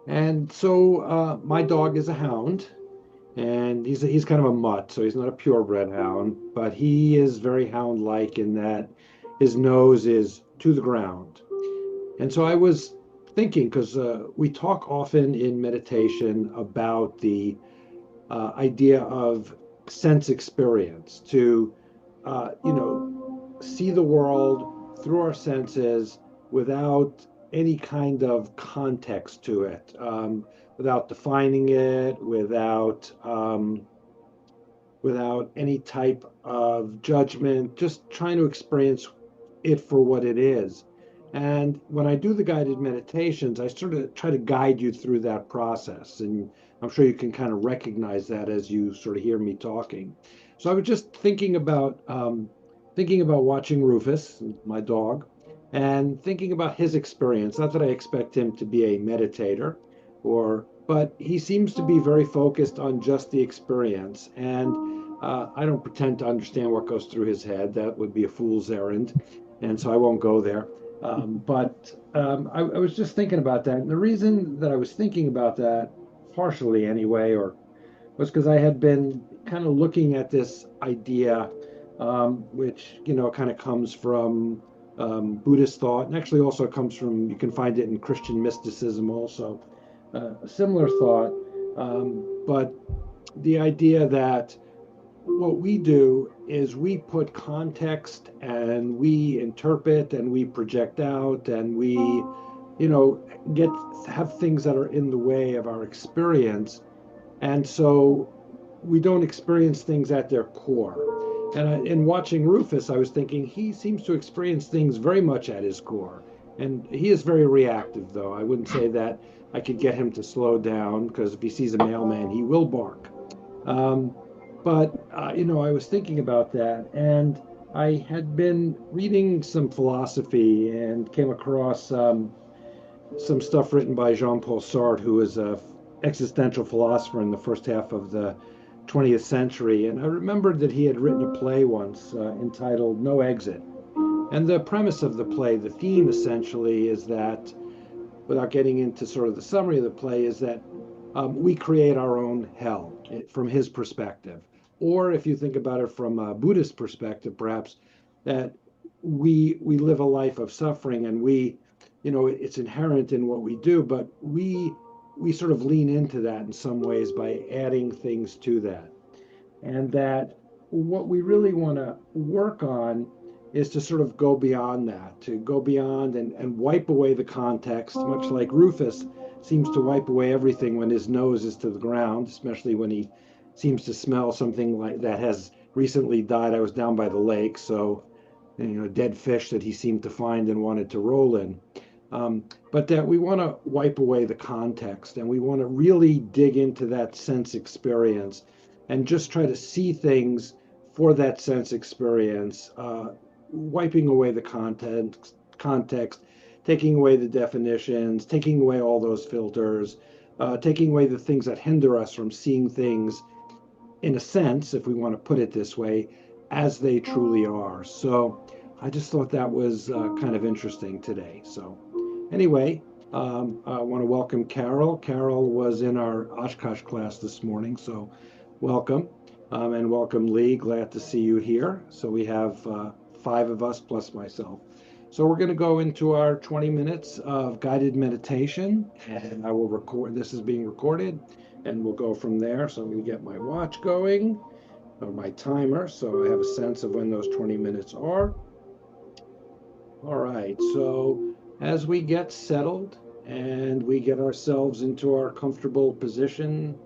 And so my dog is a hound, and he's kind of a mutt, so he's not a purebred hound, but he is very hound-like in that his nose is to the ground. And so I was thinking, because we talk often in meditation about the idea of sense experience, to see the world through our senses without any kind of context to it, without defining it, without any type of judgment, just trying to experience it for what it is. And when I do the guided meditations, I sort of try to guide you through that process. And I'm sure you can kind of recognize that as you sort of hear me talking. So I was just thinking about watching Rufus, my dog, and thinking about his experience. Not that I expect him to be a meditator, but he seems to be very focused on just the experience. And I don't pretend to understand what goes through his head. That would be a fool's errand, and so I won't go there. I was just thinking about that, and the reason that I was thinking about that, partially anyway, or was because I had been kind of looking at this idea, which kind of comes from Buddhist thought, and actually also comes from, you can find it in Christian mysticism also, a similar thought, but the idea that what we do is we put context and we interpret and we project out and we, you know, get have things that are in the way of our experience. And so we don't experience things at their core. And in watching Rufus, I was thinking he seems to experience things very much at his core. And he is very reactive, though. I wouldn't say that I could get him to slow down, because if he sees a mailman, he will bark. Um, but I was thinking about that, and I had been reading some philosophy and came across some stuff written by Jean-Paul Sartre, who was a existential philosopher in the first half of the 20th century. And I remembered that he had written a play once entitled No Exit. And the premise of the play, the theme essentially is that, without getting into sort of the summary of the play, is that we create our own hell from his perspective. Or if you think about it from a Buddhist perspective, perhaps that we live a life of suffering, and it's inherent in what we do, but we sort of lean into that in some ways by adding things to that. And that what we really want to work on is to sort of go beyond that, to go beyond and wipe away the context, much like Rufus seems to wipe away everything when his nose is to the ground, especially when he seems to smell something like that has recently died. I was down by the lake, so dead fish that he seemed to find and wanted to roll in. But that we want to wipe away the context, and we want to really dig into that sense experience and just try to see things for that sense experience, wiping away the context, taking away the definitions, taking away all those filters, taking away the things that hinder us from seeing things in a sense, if we want to put it this way, as they truly are. So I just thought that was kind of interesting today. So anyway, I want to welcome Carol. Carol was in our Oshkosh class this morning, so welcome. And welcome, Lee. Glad to see you here. So we have five of us plus myself. So we're going to go into our 20 minutes of guided meditation, and I will record. This is being recorded, and we'll go from there. So I'm going to get my watch going, or my timer, so I have a sense of when those 20 minutes are. All right, so as we get settled and we get ourselves into our comfortable position,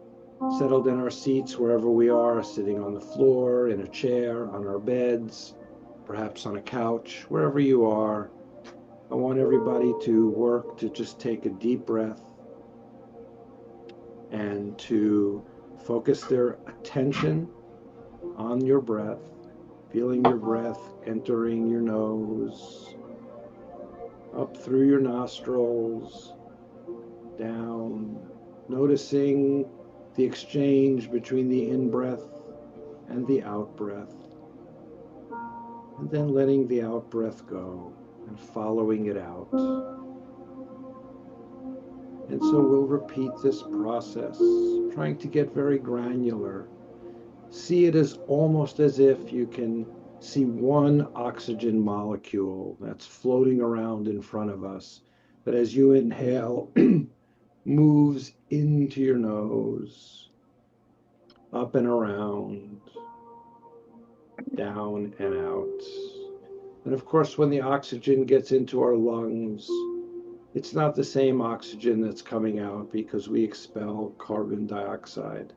settled in our seats wherever we are, sitting on the floor, in a chair, on our beds, perhaps on a couch, wherever you are, I want everybody to work to just take a deep breath and to focus their attention on your breath, feeling your breath entering your nose, up through your nostrils, down, noticing the exchange between the in breath and the out breath, and then letting the out breath go and following it out. And so we'll repeat this process, trying to get very granular. See it as almost as if you can see one oxygen molecule that's floating around in front of us, that as you inhale, moves into your nose, up and around, down and out. And of course, when the oxygen gets into our lungs, it's not the same oxygen that's coming out because we expel carbon dioxide.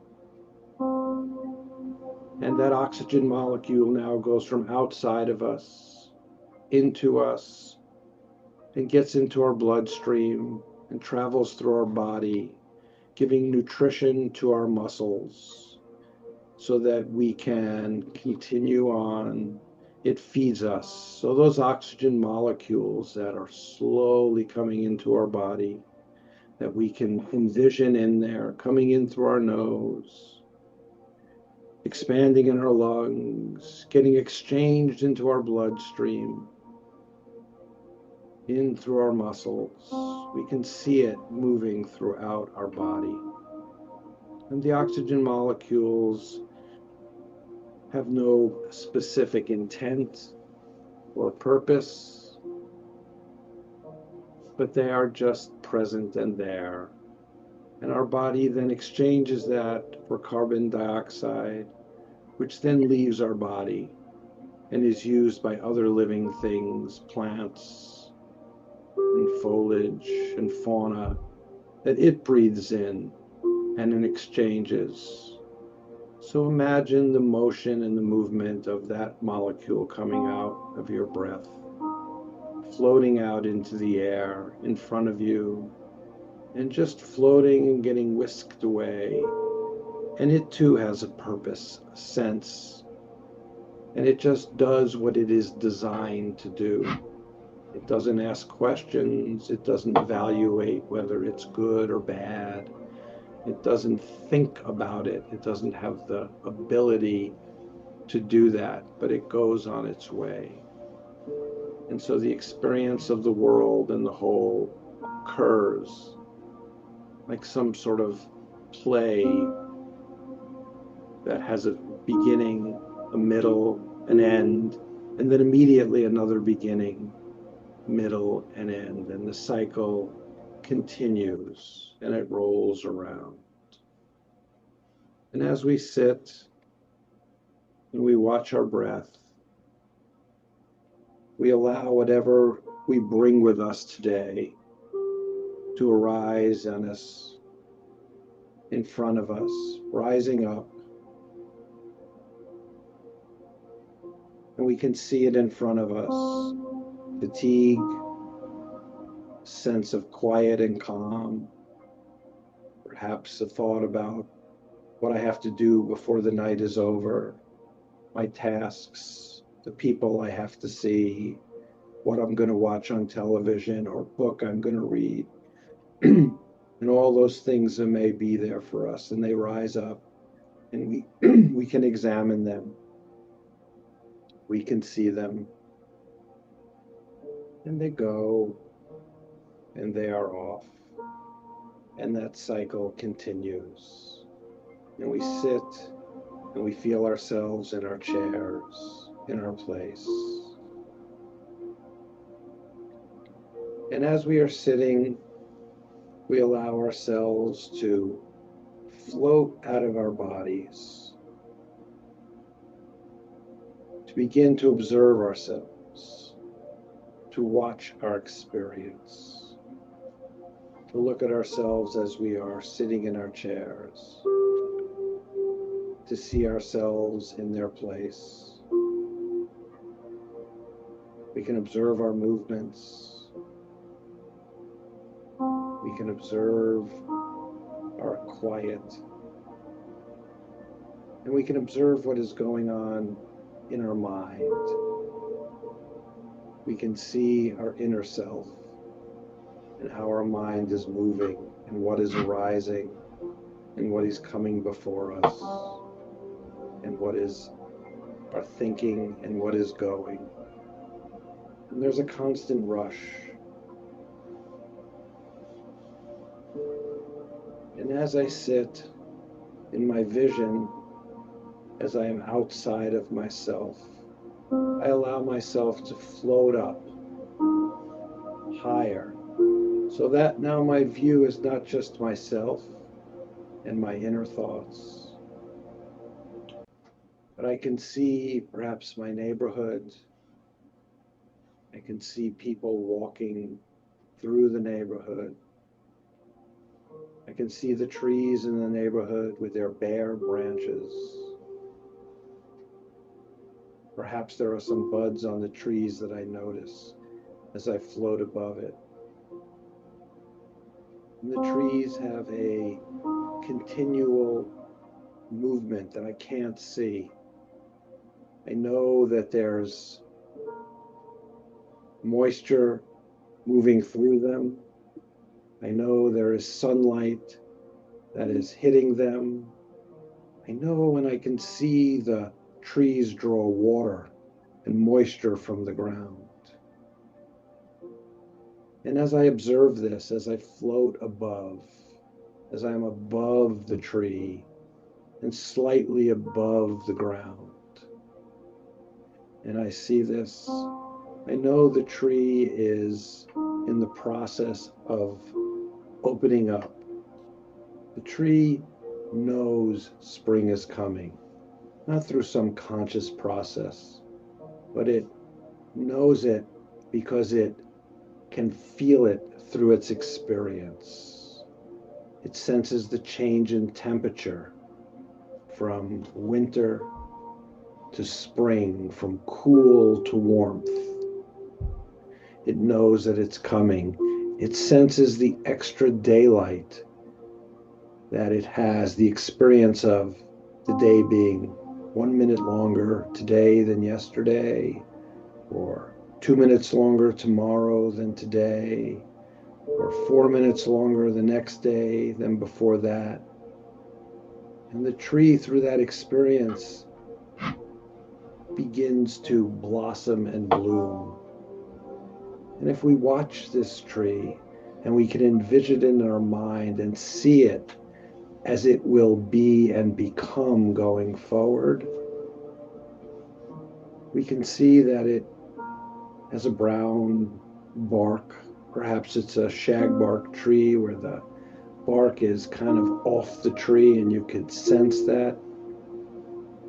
And that oxygen molecule now goes from outside of us into us and gets into our bloodstream and travels through our body, giving nutrition to our muscles so that we can continue on. It feeds us. So those oxygen molecules that are slowly coming into our body, that we can envision in there, coming in through our nose, expanding in our lungs, getting exchanged into our bloodstream, in through our muscles. We can see it moving throughout our body. And the oxygen molecules have no specific intent or purpose, but they are just present and there. And our body then exchanges that for carbon dioxide, which then leaves our body and is used by other living things, plants and foliage and fauna, that it breathes in and it exchanges. So imagine the motion and the movement of that molecule coming out of your breath, floating out into the air in front of you, and just floating and getting whisked away. And it too has a purpose, a sense, and it just does what it is designed to do. It doesn't ask questions. It doesn't evaluate whether it's good or bad. It doesn't think about it. It doesn't have the ability to do that, but it goes on its way. And so the experience of the world and the whole occurs like some sort of play that has a beginning, a middle, an end, and then immediately another beginning, middle, and end. And the cycle continues and it rolls around. And as we sit and we watch our breath, we allow whatever we bring with us today to arise on us, in front of us, rising up. And we can see it in front of us. Fatigue, sense of quiet and calm, perhaps a thought about what I have to do before the night is over, my tasks, the people I have to see, what I'm going to watch on television or book I'm going to read. And all those things that may be there for us, and they rise up and we can examine them. We can see them, and they go, and they are off. And that cycle continues. And we sit, and we feel ourselves in our chairs, in our place. And as we are sitting, we allow ourselves to float out of our bodies, to begin to observe ourselves, to watch our experience, to look at ourselves as we are sitting in our chairs, to see ourselves in their place. We can observe our movements. We can observe our quiet. And we can observe what is going on in our mind. We can see our inner self and how our mind is moving and what is arising and what is coming before us and what is our thinking and what is going. And there's a constant rush. And as I sit in my vision, as I am outside of myself, I allow myself to float up higher, so that now my view is not just myself and my inner thoughts, but I can see perhaps my neighborhood. I can see people walking through the neighborhood. I can see the trees in the neighborhood with their bare branches. Perhaps there are some buds on the trees that I notice as I float above it. And the trees have a continual movement that I can't see. I know that there's moisture moving through them. I know there is sunlight that is hitting them. I know when I can see the trees draw water and moisture from the ground. And as I observe this, as I float above, as I'm above the tree and slightly above the ground, and I see this, I know the tree is in the process of opening up. The tree knows spring is coming, not through some conscious process, but it knows it because it can feel it through its experience. It senses the change in temperature from winter to spring, from cool to warmth. It knows that it's coming. It senses the extra daylight that it has, the experience of the day being 1 minute longer today than yesterday, or 2 minutes longer tomorrow than today, or 4 minutes longer the next day than before that. And the tree, through that experience, begins to blossom and bloom. And if we watch this tree and we can envision it in our mind and see it as it will be and become going forward, we can see that it has a brown bark. Perhaps it's a shagbark tree where the bark is kind of off the tree and you can sense that.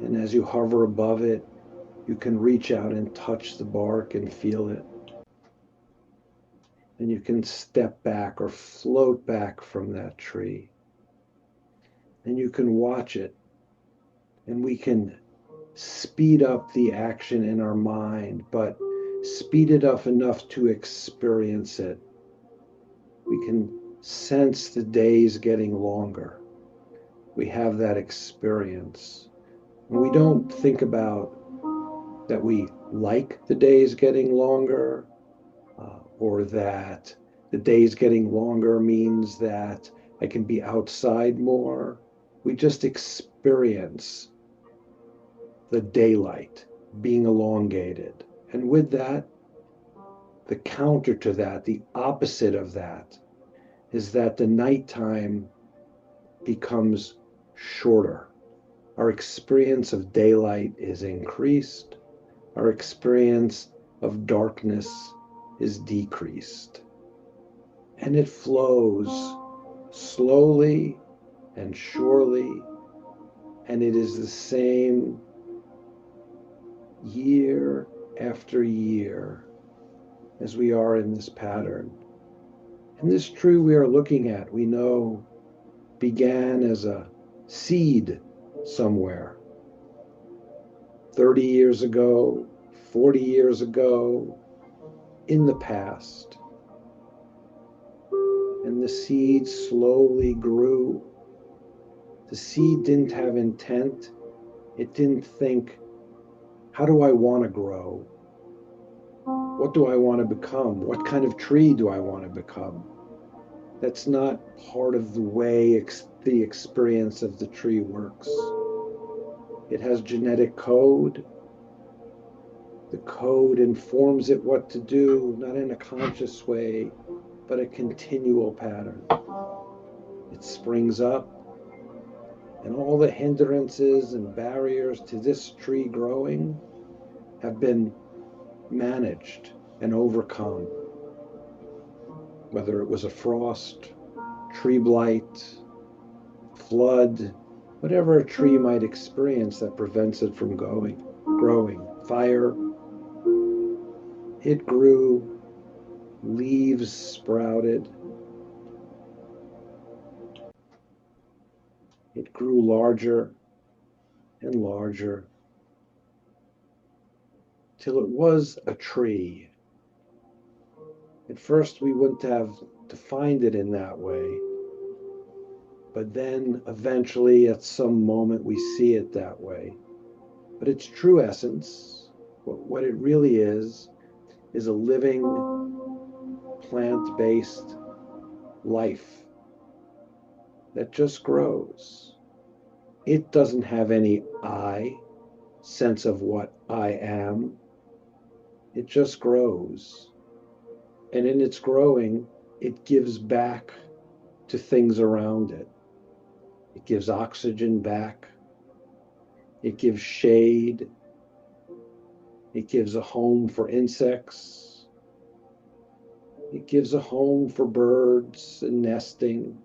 And as you hover above it, you can reach out and touch the bark and feel it. And you can step back or float back from that tree. And you can watch it. And we can speed up the action in our mind, but speed it up enough to experience it. We can sense the days getting longer. We have that experience. And we don't think about that we like the days getting longer, or that the days getting longer means that I can be outside more. We just experience the daylight being elongated. And with that, the counter to that, the opposite of that, is that the nighttime becomes shorter. Our experience of daylight is increased. Our experience of darkness is decreased. And it flows slowly and surely. And it is the same year after year as we are in this pattern. And this tree we are looking at, we know, began as a seed somewhere 30 years ago, 40 years ago, in the past. And the seed slowly grew. The seed didn't have intent. It didn't think, how do I want to grow? What do I want to become? What kind of tree do I want to become? That's not part of the way the experience of the tree works. It has genetic code. The code informs it what to do, not in a conscious way, but a continual pattern. It springs up, and all the hindrances and barriers to this tree growing have been managed and overcome. Whether it was a frost, tree blight, flood, whatever a tree might experience that prevents it from growing, fire, it grew, leaves sprouted, it grew larger and larger till it was a tree. At first, we wouldn't have defined it in that way, but then eventually, at some moment, we see it that way. But its true essence, what it really is a living, plant-based life that just grows. It doesn't have any I, sense of what I am. It just grows. And in its growing, it gives back to things around it. It gives oxygen back. It gives shade. It gives a home for insects. It gives a home for birds and nesting.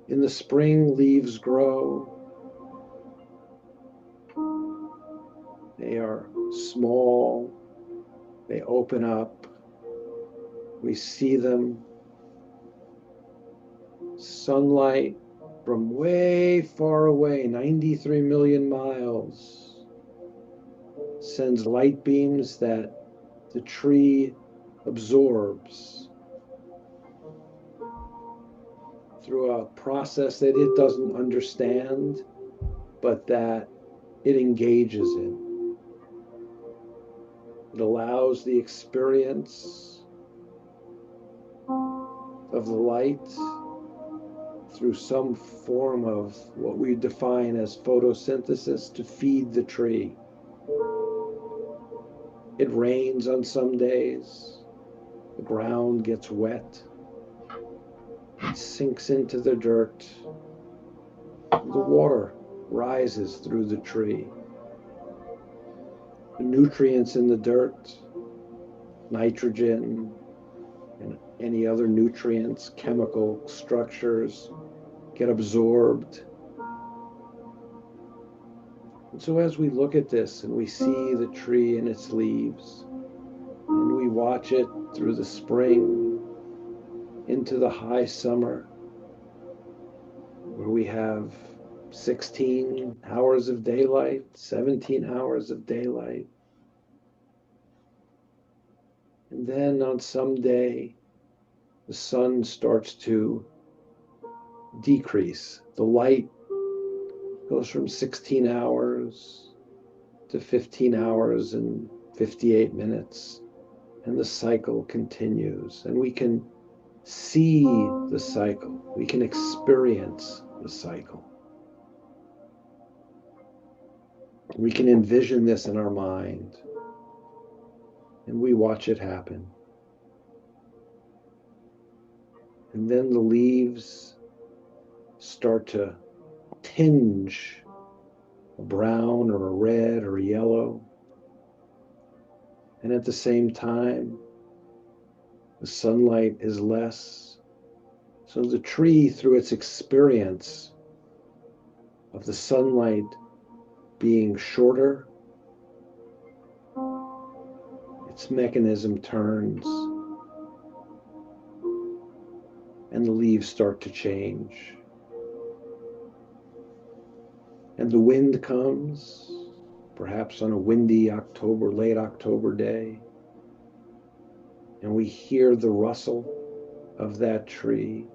In the spring, leaves grow. They are small. They open up. We see them. Sunlight from way far away, 93 million miles, sends light beams that the tree absorbs through a process that it doesn't understand, but that it engages in. It allows the experience of the light through some form of what we define as photosynthesis to feed the tree. It rains on some days, the ground gets wet, it sinks into the dirt, the water rises through the tree. The nutrients in the dirt, nitrogen, and any other nutrients, chemical structures, get absorbed. And so as we look at this and we see the tree and its leaves, and we watch it through the spring into the high summer, where we have 16 hours of daylight, 17 hours of daylight. And then on some day, the sun starts to decrease. The light goes from 16 hours to 15 hours and 58 minutes, and the cycle continues. And we can see the cycle. We can experience the cycle. We can envision this in our mind, and we watch it happen. And then the leaves start to tinge a brown or a red or a yellow. And at the same time, the sunlight is less. So the tree, through its experience of the sunlight being shorter, its mechanism turns and the leaves start to change. And the wind comes, perhaps on a windy late October day, and we hear the rustle of that tree,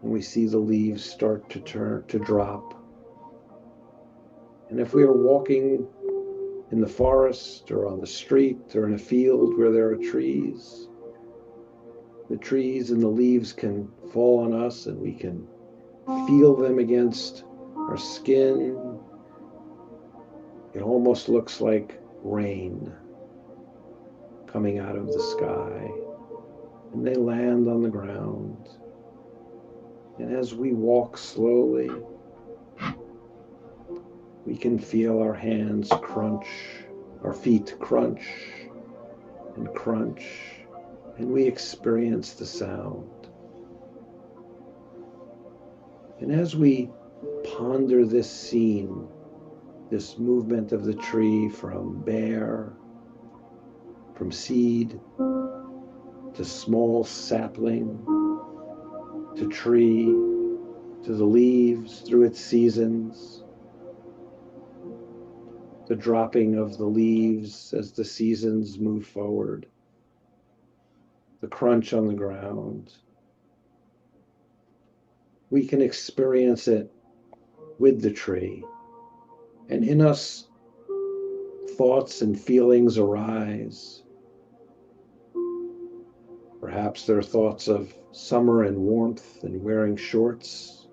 and we see the leaves start to drop. And if we are walking in the forest or on the street or in a field where there are trees, the trees and the leaves can fall on us and we can feel them against our skin. It almost looks like rain coming out of the sky. and they land on the ground. And as we walk slowly, we can feel our hands crunch, our feet crunch and crunch, and we experience the sound. And as we ponder this scene, this movement of the tree from bare, from seed to small sapling, to tree, to the leaves through its seasons, the dropping of the leaves as the seasons move forward, the crunch on the ground. We can experience it with the tree. And in us, thoughts and feelings arise. Perhaps there are thoughts of summer and warmth and wearing shorts,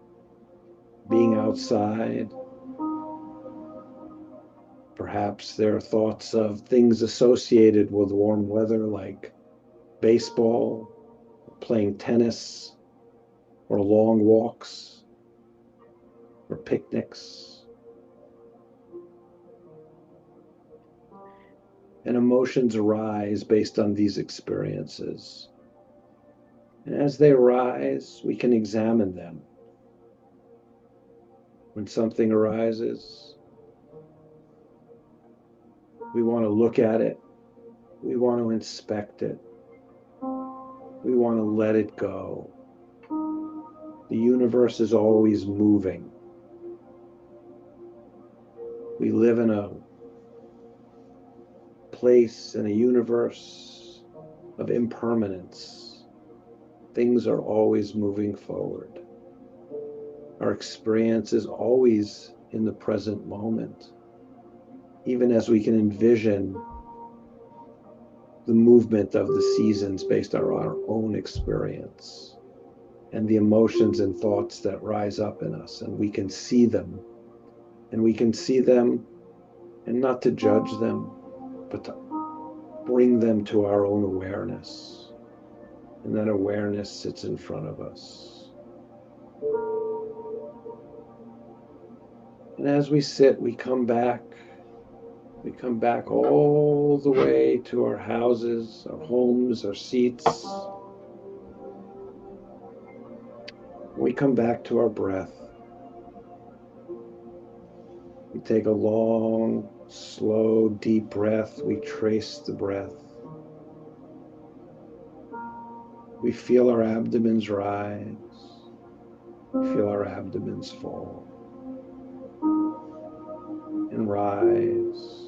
being outside. Perhaps there are thoughts of things associated with warm weather like baseball, playing tennis, or long walks, or picnics. And emotions arise based on these experiences. And as they arise, we can examine them. When something arises, we want to look at it. We want to inspect it. We want to let it go. The universe is always moving. We live in a place, in a universe of impermanence. Things are always moving forward. Our experience is always in the present moment, even as we can envision the movement of the seasons based on our own experience and the emotions and thoughts that rise up in us, and we can see them. And we can see them, and not to judge them, but to bring them to our own awareness. And that awareness sits in front of us. And as we sit, we come back. We come back all the way to our houses, our homes, our seats. We come back to our breath. We take a long, slow, deep breath. We trace the breath. We feel our abdomens rise. We feel our abdomens fall and rise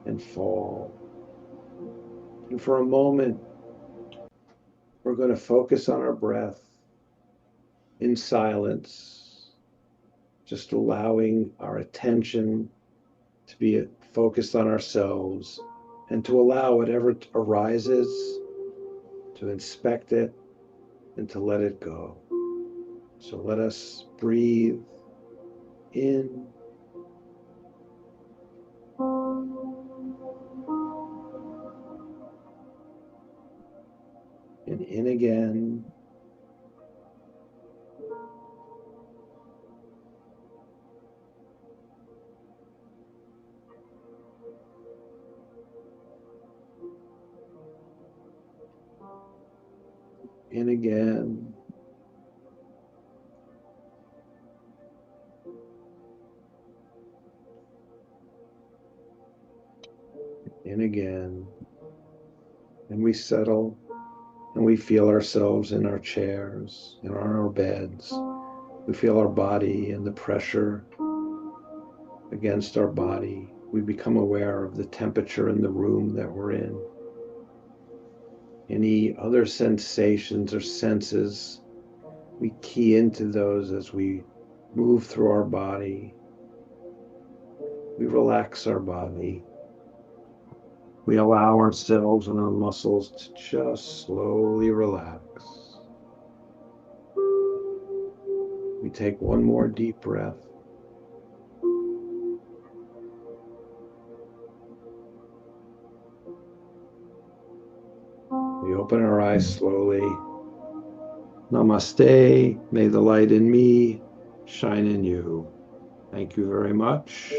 and fall. And for a moment, we're going to focus on our breath in silence, just allowing our attention to be focused on ourselves and to allow whatever arises to inspect it and to let it go. So let us breathe in and in again. In again. In again. And we settle and we feel ourselves in our chairs and on our beds. We feel our body and the pressure against our body. We become aware of the temperature in the room that we're in. Any other sensations or senses, we key into those as we move through our body. We relax our body. We allow ourselves and our muscles to just slowly relax. We take one more deep breath. We open our eyes slowly. Namaste. May the light in me shine in you. Thank you very much.